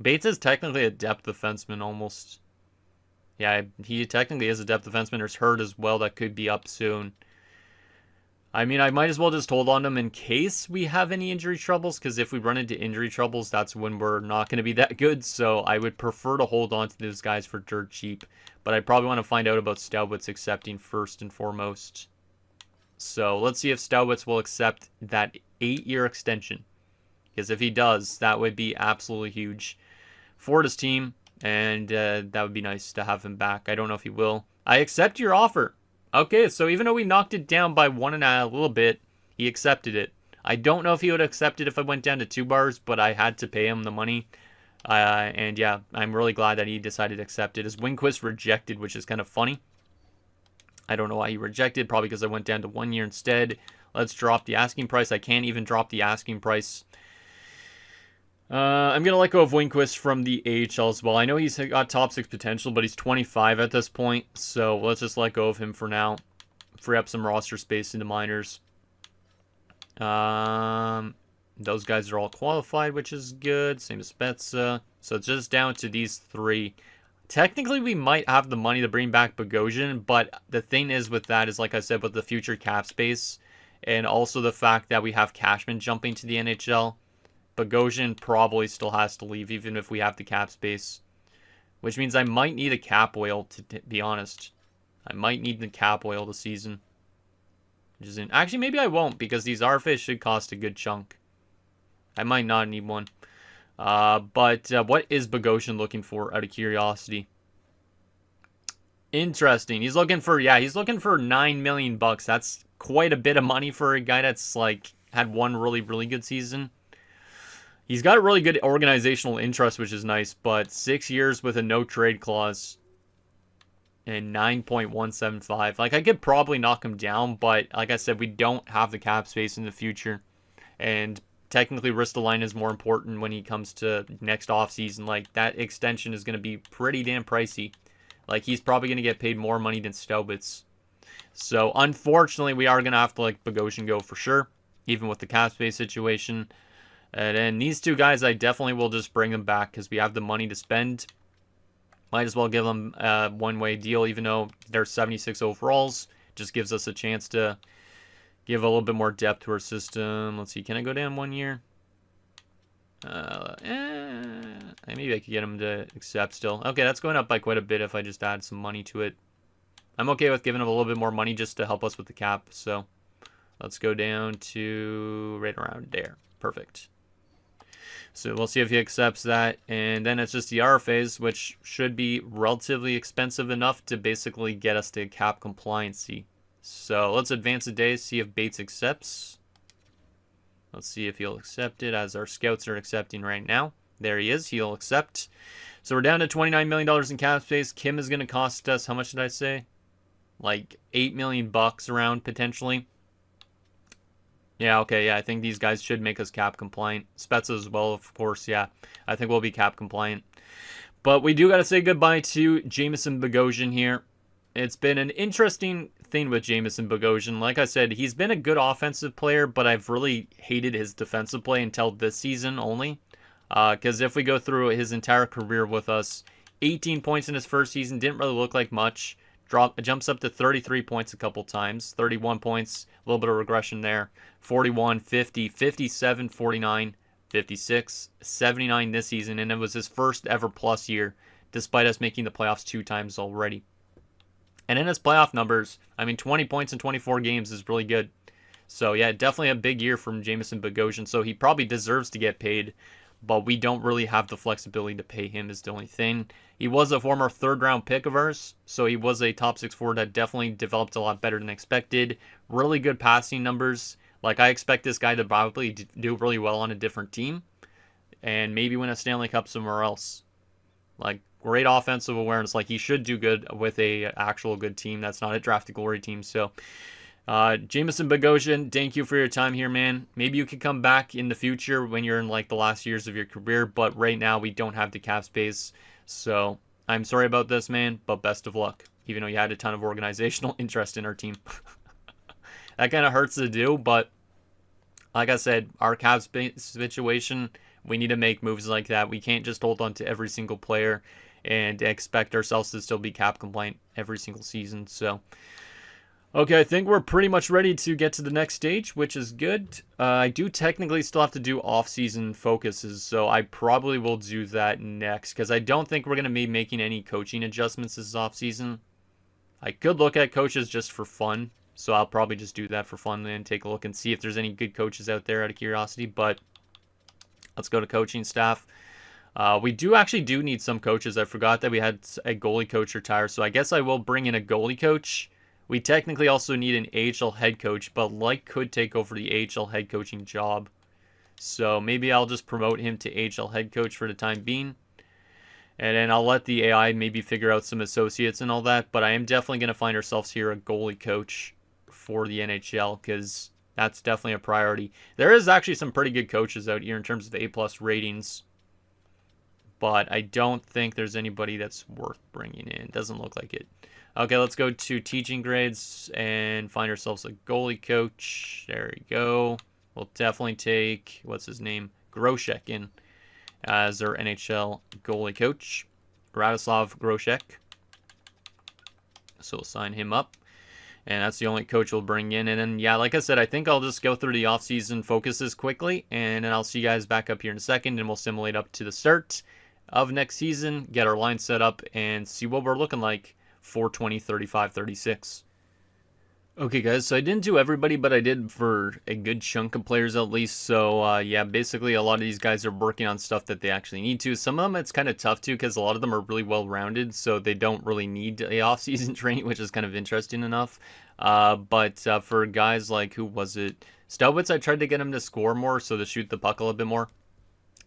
Bates is technically a depth defenseman almost. Yeah, he technically is a depth defenseman. There's Hurt as well that could be up soon. I mean, I might as well just hold on to him in case we have any injury troubles, because if we run into injury troubles, that's when we're not going to be that good. So I would prefer to hold on to those guys for dirt cheap. But I probably want to find out about Staubitz accepting first and foremost. So let's see if Staubitz will accept that 8-year extension. Because if he does, that would be absolutely huge for his team. And that would be nice to have him back. I don't know if he will. I accept your offer. Okay, so even though we knocked it down by one and a little bit, he accepted it. I don't know if he would accept it if I went down to 2 bars, but I had to pay him the money. And yeah, I'm really glad that he decided to accept it. His Winquist rejected, which is kind of funny. I don't know why he rejected, probably because I went down to 1 year instead. Let's drop the asking price. I can't even drop the asking price. I'm going to let go of Winquist from the AHL as well. I know he's got top 6 potential, but he's 25 at this point. So let's just let go of him for now. Free up some roster space in the minors. Those guys are all qualified, which is good. Same as Spezza. So it's just down to these 3. Technically, we might have the money to bring back Bogosian, but the thing is with that is, like I said, with the future cap space, and also the fact that we have Cashman jumping to the NHL, Bogosian probably still has to leave, even if we have the cap space. Which means I might need a cap whale, to be honest. I might need the cap whale this season. Actually, maybe I won't, because these RFAs should cost a good chunk. I might not need one. But what is Bogosian looking for, out of curiosity? Interesting. He's looking for 9 million bucks. That's quite a bit of money for a guy that's like had one really, really good season. He's got a really good organizational interest, which is nice, but 6 years with a no trade clause and 9.175. Like, I could probably knock him down, but like I said, we don't have the cap space in the future. And technically, Ristolainen is more important when he comes to next offseason. Like, that extension is going to be pretty damn pricey. Like, he's probably going to get paid more money than Staubitz. So, unfortunately, we are going to have to let Bogosian go for sure, even with the cap space situation. And then these 2 guys, I definitely will just bring them back because we have the money to spend. Might as well give them a one-way deal, even though they're 76 overalls. Just gives us a chance to give a little bit more depth to our system. Let's see, can I go down 1 year? Maybe I could get him to accept still. Okay, that's going up by quite a bit if I just add some money to it. I'm okay with giving him a little bit more money just to help us with the cap. So let's go down to right around there. Perfect. So we'll see if he accepts that. And then it's just the RFAs, which should be relatively expensive enough to basically get us to cap compliancy. So let's advance a day, see if Bates accepts. Let's see if he'll accept it, as our scouts are accepting right now. There he is. He'll accept. So we're down to $29 million in cap space. Kim is going to cost us, how much did I say? Like $8 million bucks around, potentially. Yeah, okay, yeah, I think these guys should make us cap compliant. Spezza as well, of course, yeah. I think we'll be cap compliant. But we do got to say goodbye to Jameson Bogosian here. It's been an interesting thing with Jameson Bogosian. Like I said, he's been a good offensive player, but I've really hated his defensive play until this season only. Because if we go through his entire career with us, 18 points in his first season, didn't really look like much. Jumps up to 33 points a couple times, 31 points, a little bit of regression there, 41, 50, 57, 49, 56, 79 this season, and it was his first ever plus year, despite us making the playoffs 2 times already. And in his playoff numbers, I mean, 20 points in 24 games is really good. So yeah, definitely a big year from Jameson Bogosian, so he probably deserves to get paid. but we don't really have the flexibility to pay him is the only thing. He was a former third-round pick of ours, so he was a top 6 forward that definitely developed a lot better than expected. Really good passing numbers. Like, I expect this guy to probably do really well on a different team and maybe win a Stanley Cup somewhere else. Like, great offensive awareness. Like, he should do good with a actual good team that's not a drafted glory team. So, Jameson Bogosian, thank you for your time here, man. Maybe you could come back in the future when you're in like the last years of your career, but right now we don't have the cap space. So I'm sorry about this, man, but best of luck. Even though you had a ton of organizational interest in our team. That kind of hurts to do, but like I said, our cap space situation, we need to make moves like that. We can't just hold on to every single player and expect ourselves to still be cap compliant every single season. So okay, I think we're pretty much ready to get to the next stage, which is good. I do technically still have to do off-season focuses, so I probably will do that next, because I don't think we're going to be making any coaching adjustments this off-season. I could look at coaches just for fun, so I'll probably just do that for fun and take a look and see if there's any good coaches out there out of curiosity, but let's go to coaching staff. We do need some coaches. I forgot that we had a goalie coach retire, so I guess I will bring in a goalie coach. We technically also need an AHL head coach, but Light could take over the AHL head coaching job. So maybe I'll just promote him to AHL head coach for the time being. And then I'll let the AI maybe figure out some associates and all that. But I am definitely going to find ourselves here a goalie coach for the NHL, because that's definitely a priority. There is actually some pretty good coaches out here in terms of A+ ratings. But I don't think there's anybody that's worth bringing in. Doesn't look like it. Okay, let's go to teaching grades and find ourselves a goalie coach. There we go. We'll definitely take, what's his name? Groshek in as our NHL goalie coach. Radoslav Groshek. So we'll sign him up. And that's the only coach we'll bring in. And then, yeah, like I said, I think I'll just go through the off-season focuses quickly. And then I'll see you guys back up here in a second. And we'll simulate up to the start of next season. Get our line set up and see what we're looking like. 420, 35, 36. Okay, guys, so I didn't do everybody, but I did for a good chunk of players at least. So, yeah, basically a lot of these guys are working on stuff that they actually need to. Some of them it's kind of tough to, because a lot of them are really well-rounded, so they don't really need a off-season training, which is kind of interesting enough. But for guys like, who was it? Stelwitz, I tried to get him to score more, so to shoot the puck a little bit more.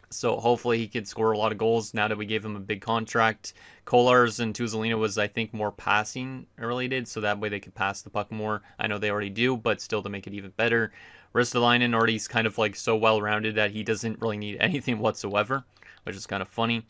So hopefully he could score a lot of goals now that we gave him a big contract. Kolars and Tuzolina was, I think, more passing related, so that way they could pass the puck more. I know they already do, but still to make it even better. Ristolainen already's kind of like so well-rounded that he doesn't really need anything whatsoever, which is kind of funny.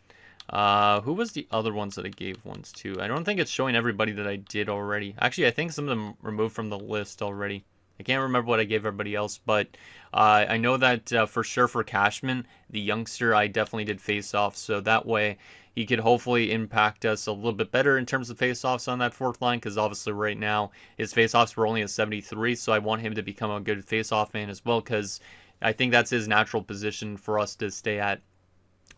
Who was the other ones that I gave ones to? I don't think it's showing everybody that I did already. Actually, I think some of them removed from the list already. I can't remember what I gave everybody else, but I know that for sure for Cashman, the youngster, I definitely did face-off, so that way he could hopefully impact us a little bit better in terms of face-offs on that fourth line, because obviously right now his face-offs were only at 73, so I want him to become a good face-off man as well, because I think that's his natural position for us to stay at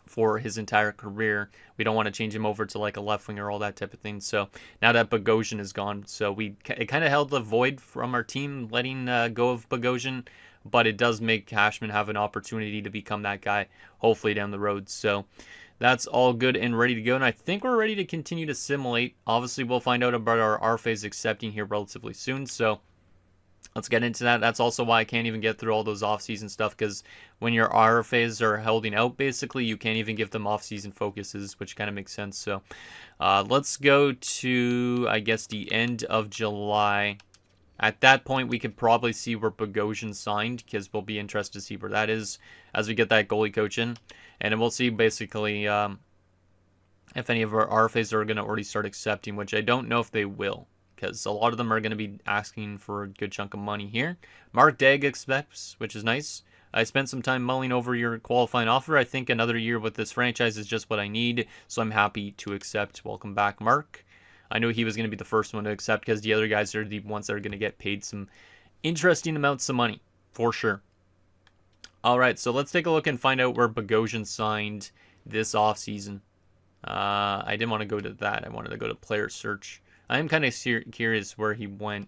for his entire career. We don't want to change him over to like a left winger or all that type of thing. So now that Bogosian is gone, so it kind of held the void from our team letting go of Bogosian, but it does make Cashman have an opportunity to become that guy, hopefully down the road. So that's all good and ready to go, and I think we're ready to continue to simulate. Obviously, we'll find out about our RFAs accepting here relatively soon, so let's get into that. That's also why I can't even get through all those off-season stuff, because when your RFAs are holding out, basically, you can't even give them off-season focuses, which kind of makes sense. So let's go to, I guess, the end of July. At that point, we could probably see where Bogosian signed, because we'll be interested to see where that is as we get that goalie coach in. And then we'll see, basically, if any of our RFAs are going to already start accepting, which I don't know if they will, because a lot of them are going to be asking for a good chunk of money here. Mark Degg expects, which is nice. I spent some time mulling over your qualifying offer. I think another year with this franchise is just what I need, so I'm happy to accept. Welcome back, Mark. I knew he was going to be the first one to accept, because the other guys are the ones that are going to get paid some interesting amounts of money, for sure. All right, so let's take a look and find out where Bogosian signed this offseason. I didn't want to go to that. I wanted to go to player search. I am kind of curious where he went.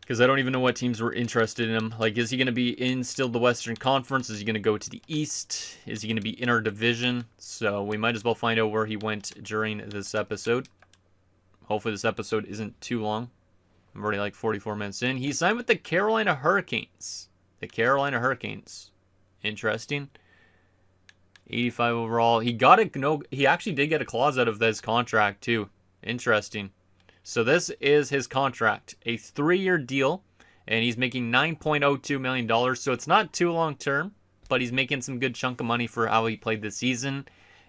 because I don't even know what teams were interested in him. Like, is he going to be in still the Western Conference? Is he going to go to the East? Is he going to be in our division? So we might as well find out where he went during this episode. Hopefully this episode isn't too long. I'm already like 44 minutes in. He signed with the Carolina Hurricanes. The Carolina Hurricanes. Interesting. 85 overall. He got a he actually did get a clause out of this contract too. Interesting. So this is his contract, a 3-year deal, and he's making $9.02 million. So it's not too long term, but he's making some good chunk of money for how he played this season.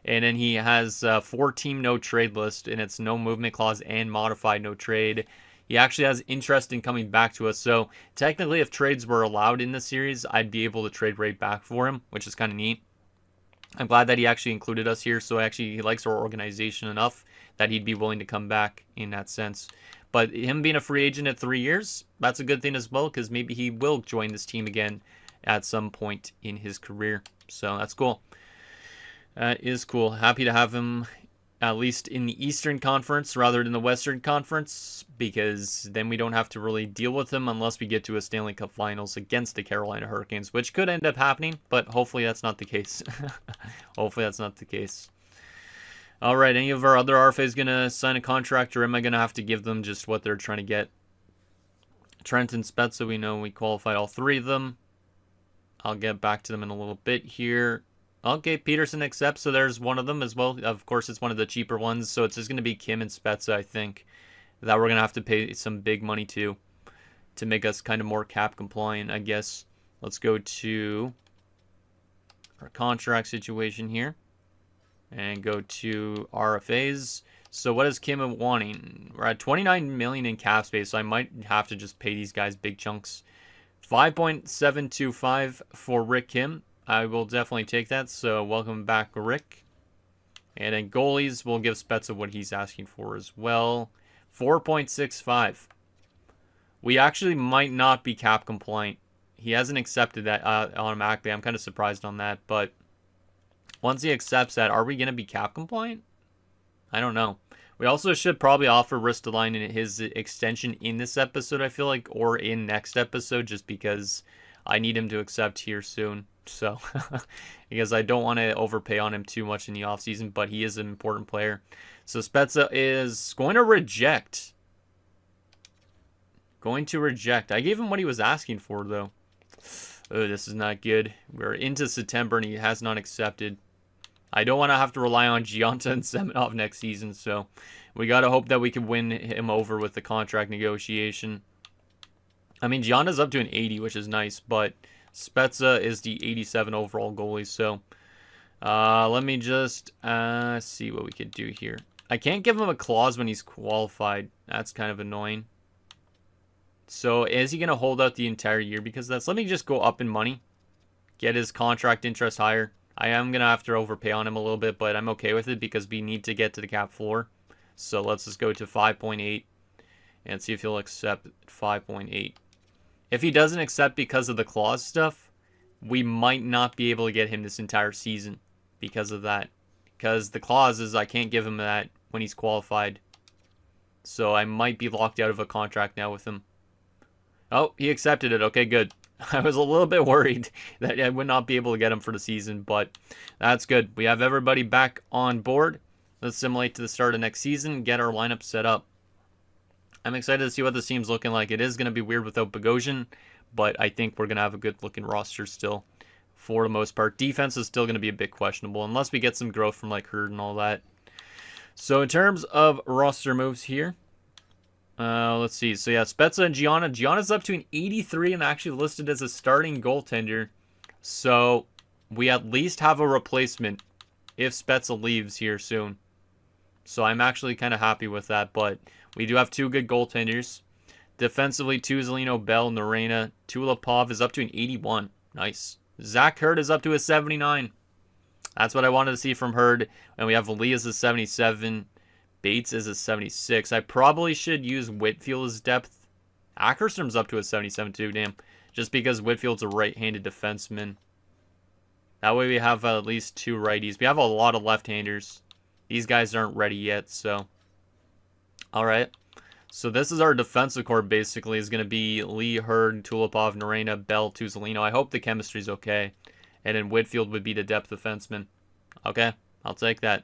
And then he has a 4-team no trade list, and it's no movement clause and modified no trade. He actually has interest in coming back to us. So technically, if trades were allowed in this series, I'd be able to trade right back for him, which is kind of neat. I'm glad that he actually included us here. So actually, he likes our organization enough that he'd be willing to come back in that sense. But him being a free agent at 3 years, that's a good thing as well, because maybe he will join this team again at some point in his career. So that's cool. That is cool. Happy to have him at least in the Eastern Conference rather than the Western Conference, because then we don't have to really deal with him unless we get to a Stanley Cup Finals against the Carolina Hurricanes, which could end up happening, but hopefully that's not the case. Hopefully that's not the case. All right, any of our other RFAs going to sign a contract, or am I going to have to give them just what they're trying to get? Trent and Spezza, we know we qualified all 3 of them. I'll get back to them in a little bit here. Okay, Peterson accepts, so there's one of them as well. Of course, it's one of the cheaper ones, so it's just going to be Kim and Spezza, I think, that we're going to have to pay some big money to make us kind of more cap compliant, I guess. Let's go to our contract situation here and go to RFAs. So what is Kim wanting? We're at 29 million in cap space, so I might have to just pay these guys big chunks. 5.725 for Rick Kim. I will definitely take that, so welcome back, Rick. And then goalies, we'll give Spezza what he's asking for as well. 4.65. We actually might not be cap compliant. He hasn't accepted that automatically. I'm kind of surprised on that, but once he accepts that, are we going to be cap compliant? I don't know. We also should probably offer Ristolainen his extension in this episode, I feel like, or in next episode, just because I need him to accept here soon. So, because I don't want to overpay on him too much in the offseason, but he is an important player. So Spezza is going to reject. Going to reject. I gave him what he was asking for, though. Oh, this is not good. We're into September, and he has not accepted. I don't want to have to rely on Gionta and Semenov next season, so we got to hope that we can win him over with the contract negotiation. I mean, Gionta's up to an 80, which is nice, but Spezza is the 87 overall goalie, so let me just see what we could do here. I can't give him a clause when he's qualified. That's kind of annoying. So is he going to hold out the entire year because of that? So let me just go up in money, get his contract interest higher. I am going to have to overpay on him a little bit, but I'm okay with it because we need to get to the cap floor. So let's just go to 5.8 and see if he'll accept 5.8. If he doesn't accept because of the clause stuff, we might not be able to get him this entire season because of that. Because the clause is I can't give him that when he's qualified. So I might be locked out of a contract now with him. Oh, he accepted it. Okay, good. I was a little bit worried that I would not be able to get him for the season, but that's good. We have everybody back on board. Let's simulate to the start of next season, get our lineup set up. I'm excited to see what this team's looking like. It is going to be weird without Bogosian, but I think we're going to have a good-looking roster still for the most part. Defense is still going to be a bit questionable unless we get some growth from like Hurd and all that. So in terms of roster moves here, let's see. So yeah, Spezza and Gionta. Gionta's up to an 83 and actually listed as a starting goaltender. So we at least have a replacement if Spezza leaves here soon. So I'm actually kind of happy with that, but we do have 2 good goaltenders. Defensively, Tuzolino, Bell, Norena. Tulipov is up to an 81. Nice. Zach Hurd is up to a 79. That's what I wanted to see from Hurd. And we have Elias as a 77. Bates is a 76. I probably should use Whitfield as depth. Ackerstrom's up to a 77 too, damn. Just because Whitfield's a right-handed defenseman. That way we have at least 2 righties. We have a lot of left-handers. These guys aren't ready yet, so. Alright. So this is our defensive core, basically. Is going to be Lee, Hurd, Tulipov, Norena, Bell, Tuzolino. I hope the chemistry's okay. And then Whitfield would be the depth defenseman. Okay, I'll take that.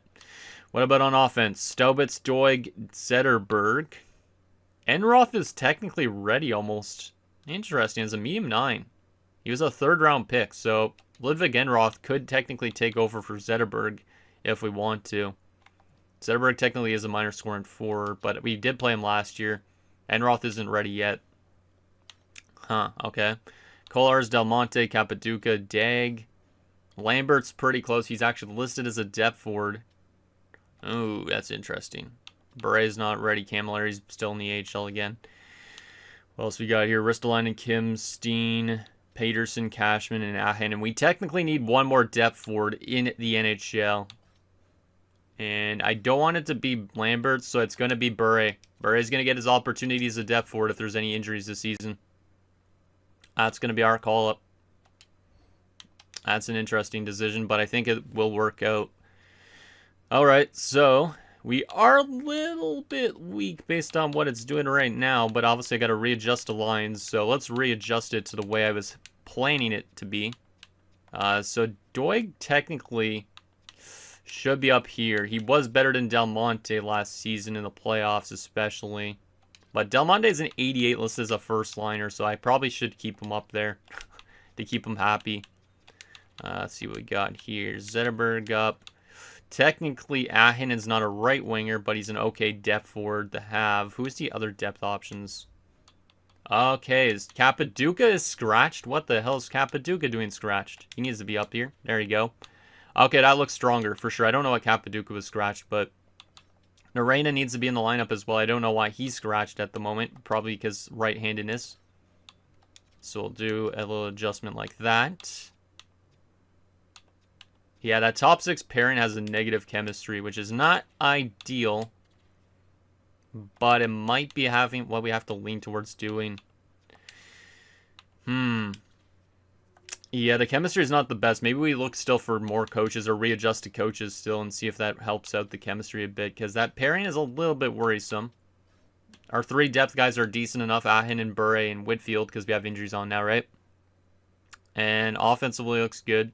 What about on offense? Staubitz, Doig, Zetterberg. Enroth is technically ready almost. Interesting. It's a medium 9. He was a 3rd-round pick, so Ludwig Enroth could technically take over for Zetterberg if we want to. Zetterberg technically is a minor scoring 4, but we did play him last year. Enroth isn't ready yet. Huh, okay. Kolars, Del Monte, Capaduca, Dag. Lambert's pretty close. He's actually listed as a depth forward. Oh, that's interesting. Bure's not ready. Camilleri's still in the AHL again. What else we got here? Ristolainen, Kim, Steen, Peterson, Cashman, and Ahen. And we technically need one more depth forward in the NHL. And I don't want it to be Lambert, so it's going to be Bure. Bure's going to get his opportunity as a depth forward if there's any injuries this season. That's going to be our call-up. That's an interesting decision, but I think it will work out. Alright, so we are a little bit weak based on what it's doing right now, but obviously I got to readjust the lines, so let's readjust it to the way I was planning it to be. So Doig technically should be up here. He was better than Del Monte last season in the playoffs especially. But Del Monte is an 88 listed as a first liner, so I probably should keep him up there to keep him happy. Let's see what we got here. Zetterberg up. Technically, Ahin is not a right winger, but he's an okay depth forward to have. Who's the other depth options? Okay, Capaduca is scratched? What the hell is Capaduca doing scratched? He needs to be up here. There you go. Okay, that looks stronger for sure. I don't know why Capaduca was scratched, but Norena needs to be in the lineup as well. I don't know why he's scratched at the moment. Probably because right-handedness. So we'll do a little adjustment like that. Yeah, that top 6 pairing has a negative chemistry, which is not ideal. But it might be having what we have to lean towards doing. Yeah, the chemistry is not the best. Maybe we look still for more coaches or readjust to coaches still and see if that helps out the chemistry a bit. Because that pairing is a little bit worrisome. Our 3 depth guys are decent enough. Ahin and Bure and Whitfield because we have injuries on now, right? And offensively looks good.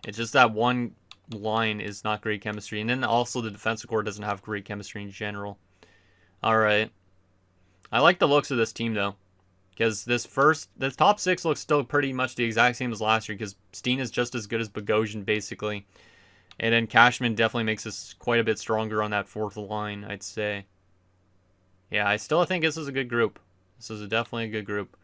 It's just that one line is not great chemistry. And then also the defensive core doesn't have great chemistry in general. Alright. I like the looks of this team, though. Because the top 6 looks still pretty much the exact same as last year. Because Steen is just as good as Bogosian, basically. And then Cashman definitely makes us quite a bit stronger on that 4th line, I'd say. Yeah, I still think this is a good group. This is definitely a good group.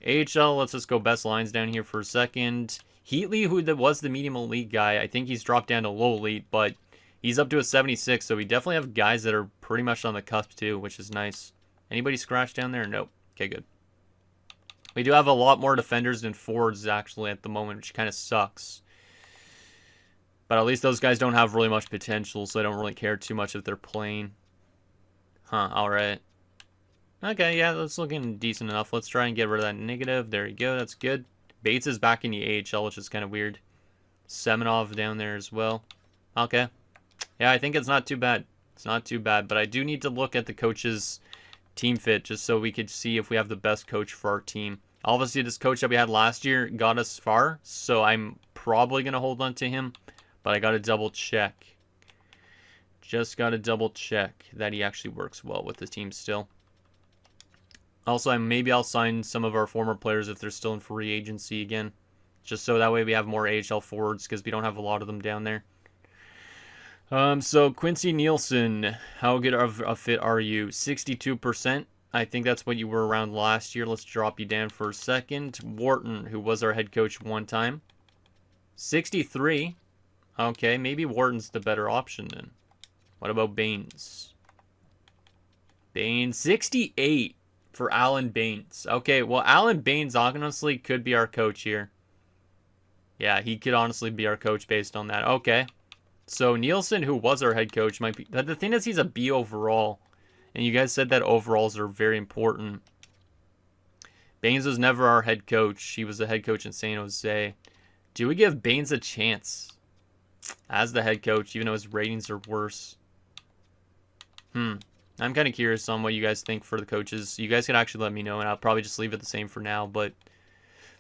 AHL, let's just go best lines down here for a second. Heatley, who was the medium elite guy, I think he's dropped down to low elite, but he's up to a 76, so we definitely have guys that are pretty much on the cusp too, which is nice. Anybody scratched down there? Nope. Okay, good. We do have a lot more defenders than forwards actually at the moment, which kind of sucks. But at least those guys don't have really much potential, so I don't really care too much if they're playing. Huh, alright. Okay, yeah, that's looking decent enough. Let's try and get rid of that negative. There you go, that's good. Bates is back in the AHL, which is kind of weird. Semenov down there as well. Okay. Yeah, I think it's not too bad. It's not too bad, but I do need to look at the coach's team fit just so we could see if we have the best coach for our team. Obviously, this coach that we had last year got us far, so I'm probably going to hold on to him, but I got to double check. Just got to double check that he actually works well with the team still. Also, maybe I'll sign some of our former players if they're still in free agency again. Just so that way we have more AHL forwards because we don't have a lot of them down there. So Quincy Nielsen, how good of a fit are you? 62%. I think that's what you were around last year. Let's drop you down for a second. Wharton, who was our head coach one time. 63. Okay, maybe Wharton's the better option then. What about Baines? Baines, 68. For Alan Baines. Okay, well, Alan Baines honestly could be our coach here. Yeah, he could honestly be our coach based on that. Okay. So, Nielsen, who was our head coach, might be... The thing is, he's a B overall. And you guys said that overalls are very important. Baines was never our head coach. He was the head coach in San Jose. Do we give Baines a chance as the head coach, even though his ratings are worse? I'm kind of curious on what you guys think for the coaches. You guys can actually let me know, and I'll probably just leave it the same for now. But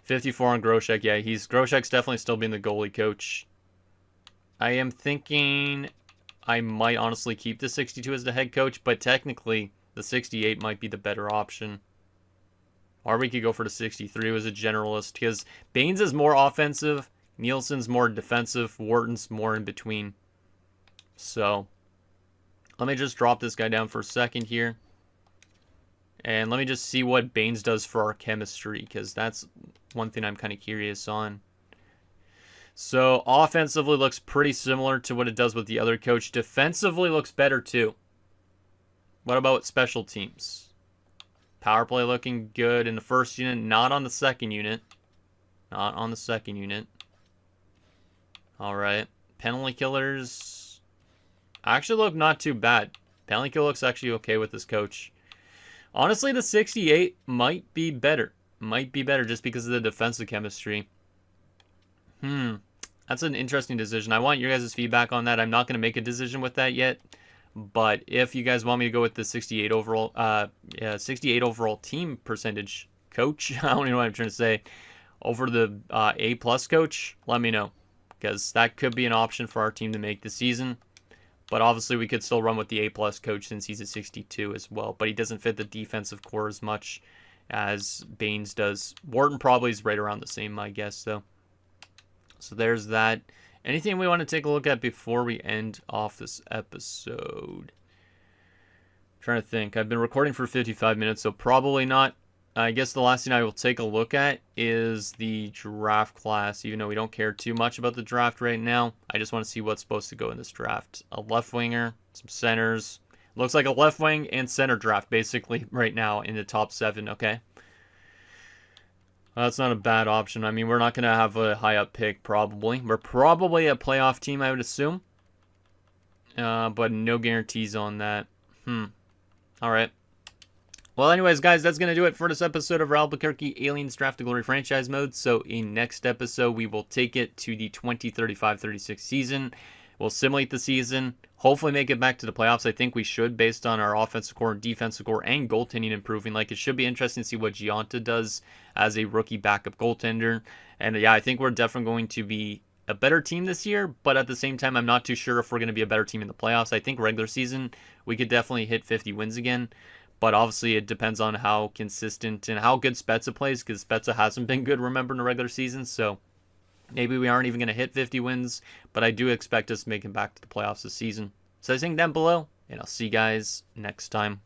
54 on Groshek. Yeah, Groshek's definitely still being the goalie coach. I am thinking I might honestly keep the 62 as the head coach, but technically the 68 might be the better option. Or we could go for the 63 as a generalist, because Baines is more offensive, Nielsen's more defensive, Wharton's more in between. So let me just drop this guy down for a second here. And let me just see what Baines does for our chemistry, because that's one thing I'm kind of curious on. So offensively looks pretty similar to what it does with the other coach. Defensively looks better too. What about special teams? Power play looking good in the first unit, not on the second unit. Not on the second unit. Alright. Penalty killers actually look not too bad. Penalty kill looks actually okay with this coach. Honestly, the 68 might be better. Might be better just because of the defensive chemistry. That's an interesting decision. I want your guys' feedback on that. I'm not going to make a decision with that yet. But if you guys want me to go with the 68 68 overall team percentage coach, I don't even know what I'm trying to say, over the A+ coach, let me know. Because that could be an option for our team to make this season. But obviously we could still run with the A+ coach since he's a 62 as well. But he doesn't fit the defensive core as much as Baines does. Wharton probably is right around the same, I guess, though. So there's that. Anything we want to take a look at before we end off this episode? I'm trying to think. I've been recording for 55 minutes, so probably not. I guess the last thing I will take a look at is the draft class, even though we don't care too much about the draft right now. I just want to see what's supposed to go in this draft. A left winger, some centers. Looks like a left wing and center draft, basically, right now in the top 7, okay? That's not a bad option. I mean, we're not going to have a high-up pick, probably. We're probably a playoff team, I would assume. But no guarantees on that. All right. Well, anyways, guys, that's going to do it for this episode of our Albuquerque Aliens Draft to Glory franchise mode. So in next episode, we will take it to the 2035-36 season. We'll simulate the season, hopefully make it back to the playoffs. I think we should, based on our offensive core, defensive core, and goaltending improving. Like, it should be interesting to see what Giunta does as a rookie backup goaltender. And yeah, I think we're definitely going to be a better team this year, but at the same time, I'm not too sure if we're going to be a better team in the playoffs. I think regular season, we could definitely hit 50 wins again. But obviously, it depends on how consistent and how good Spezza plays, because Spezza hasn't been good, remember, in the regular season. So maybe we aren't even going to hit 50 wins, but I do expect us making back to the playoffs this season. So I think down below, and I'll see you guys next time.